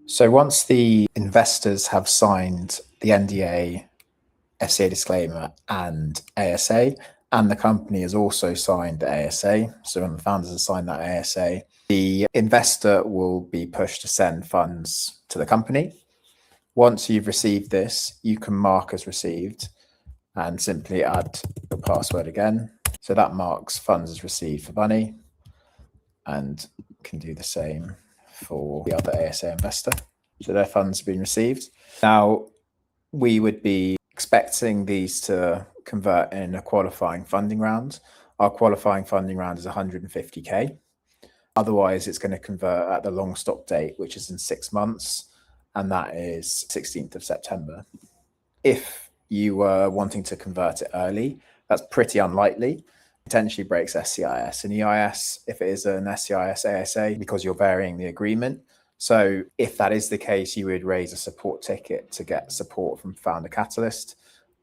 So once the investors have signed the NDA, FCA disclaimer, and ASA, and the company has also signed the ASA, so when the founders have signed that ASA, the investor will be pushed to send funds to the company. Once you've received this, you can mark as received and simply add the password again. So that marks funds as received for Bunny, and can do the same for the other ASA investor. So their funds have been received. Now, we would be expecting these to convert in a qualifying funding round. Our qualifying funding round is 150K. Otherwise, it's going to convert at the long stop date, which is in 6 months, and that is 16th of September. If you were wanting to convert it early, that's pretty unlikely. Potentially breaks SCIS and EIS if it is an SCIS ASA because you're varying the agreement. So if that is the case, you would raise a support ticket to get support from Founder Catalyst.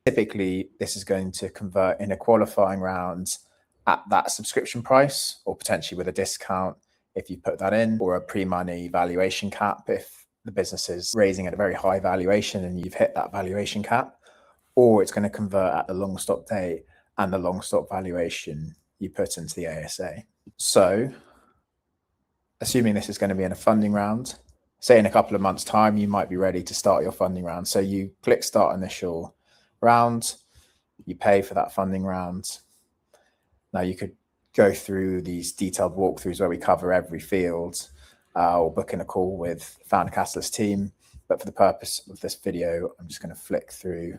Typically, this is going to convert in a qualifying round at that subscription price, or potentially with a discount if you put that in, or a pre-money valuation cap if the business is raising at a very high valuation and you've hit that valuation cap, or it's going to convert at the long stop date and the long stop valuation you put into the ASA. So assuming this is going to be in a funding round, say in a couple of months' time, you might be ready to start your funding round. So you click start initial round, you pay for that funding round. Now you could go through these detailed walkthroughs where we cover every field, or book in a call with Founder Catalyst team. But for the purpose of this video, I'm just going to flick through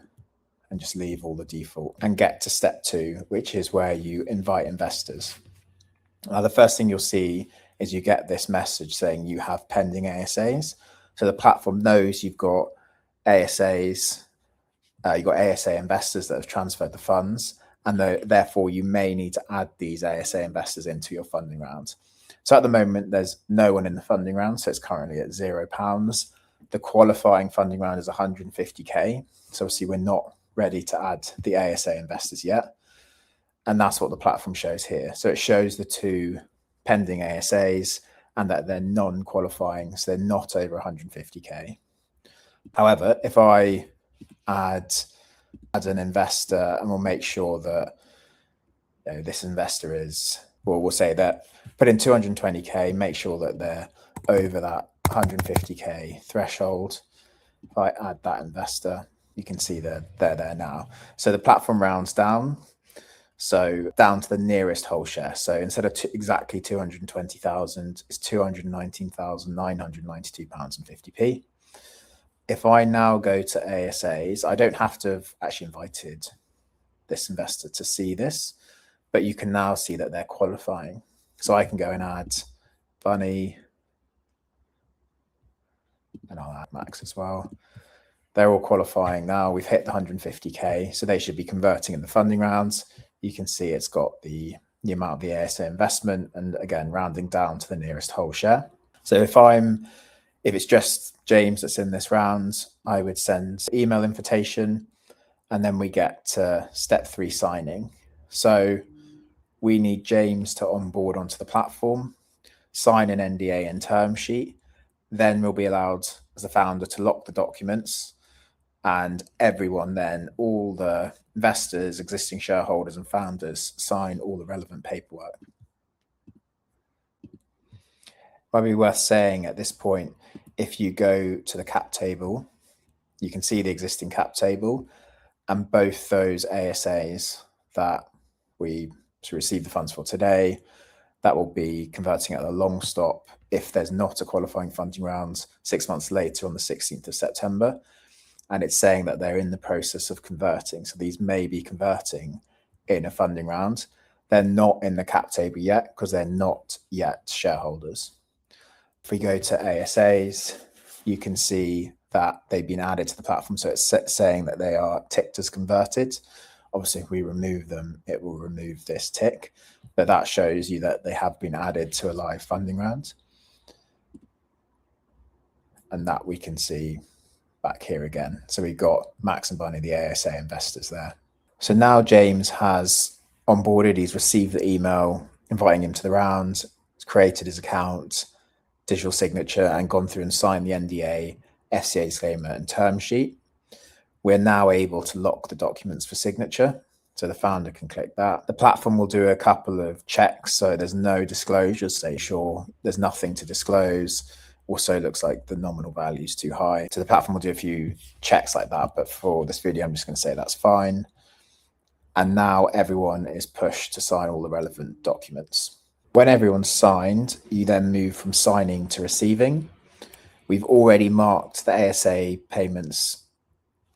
and just leave all the default and get to step 2, which is where you invite investors. Now, the first thing you'll see is you get this message saying you have pending ASAs. So the platform knows you've got ASAs, you've got ASA investors that have transferred the funds, and therefore you may need to add these ASA investors into your funding round. So at the moment, there's no one in the funding round, so it's currently at £0. The qualifying funding round is 150K. So obviously we're not ready to add the ASA investors yet. And that's what the platform shows here. So it shows the 2 pending ASAs and that they're non-qualifying, so they're not over 150K. However, if I add an investor, and we'll make sure that this investor is, well, we'll say that put in 220K, make sure that they're over that 150K threshold. If I add that investor, you can see that they're there now. So the platform rounds down. So down to the nearest whole share. So instead of exactly 220,000, it's £219,992.50. If I now go to ASAs, I don't have to have actually invited this investor to see this, but you can now see that they're qualifying. So I can go and add Bunny, and I'll add Max as well. They're all qualifying now. We've hit the 150K, so they should be converting in the funding rounds. You can see it's got the amount of the ASA investment, and again, rounding down to the nearest whole share. So if it's just James that's in this round, I would send email invitation, and then we get to step 3 signing. So we need James to onboard onto the platform, sign an NDA and term sheet. Then we'll be allowed as a founder to lock the documents, and everyone then, all the investors, existing shareholders and founders, sign all the relevant paperwork. Might be worth saying at this point, if you go to the cap table, you can see the existing cap table, and both those ASAs that we receive the funds for today, that will be converting at a long stop if there's not a qualifying funding round 6 months later on the 16th of September. And it's saying that they're in the process of converting. So these may be converting in a funding round. They're not in the cap table yet because they're not yet shareholders. If we go to ASAs, you can see that they've been added to the platform. So it's saying that they are ticked as converted. Obviously, if we remove them, it will remove this tick, but that shows you that they have been added to a live funding round. And that we can see back here again. So we've got Max and Bunny, the ASA investors there. So now James has onboarded, he's received the email inviting him to the round, he's created his account, digital signature and gone through and signed the NDA, FCA disclaimer, and term sheet, we're now able to lock the documents for signature. So the founder can click that. The platform will do a couple of checks. So there's no disclosures, say, sure, there's nothing to disclose. Also looks like the nominal value is too high. So the platform will do a few checks like that. But for this video, I'm just going to say that's fine. And now everyone is pushed to sign all the relevant documents. When everyone's signed, you then move from signing to receiving. We've already marked the ASA payments.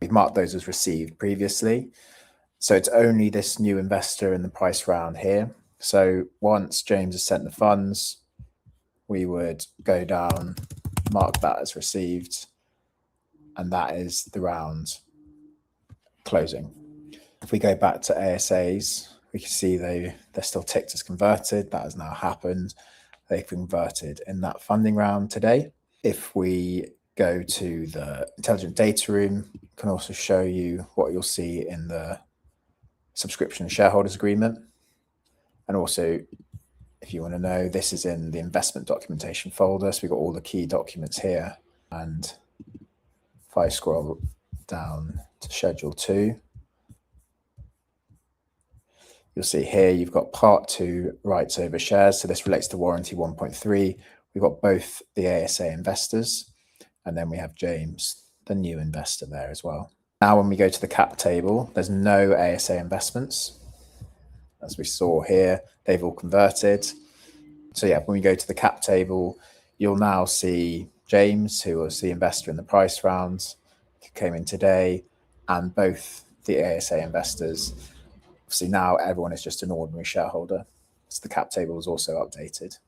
We've marked those as received previously. So it's only this new investor in the price round here. So once James has sent the funds, we would go down, mark that as received, and that is the round closing. If we go back to ASAs, we can see they're still ticked as converted. That has now happened. They've converted in that funding round today. If we go to the intelligent data room, can also show you what you'll see in the subscription and shareholders agreement. And also, if you want to know, this is in the investment documentation folder. So we've got all the key documents here. And if I scroll down to Schedule 2, you'll see here you've got Part 2 rights over shares. So this relates to warranty 1.3. We've got both the ASA investors, and then we have James, the new investor, there as well. Now, when we go to the cap table, there's no ASA investments. As we saw here, they've all converted. So yeah, when we go to the cap table, you'll now see James, who was the investor in the price round, who came in today, and both the ASA investors. Obviously now everyone is just an ordinary shareholder. So the cap table was also updated.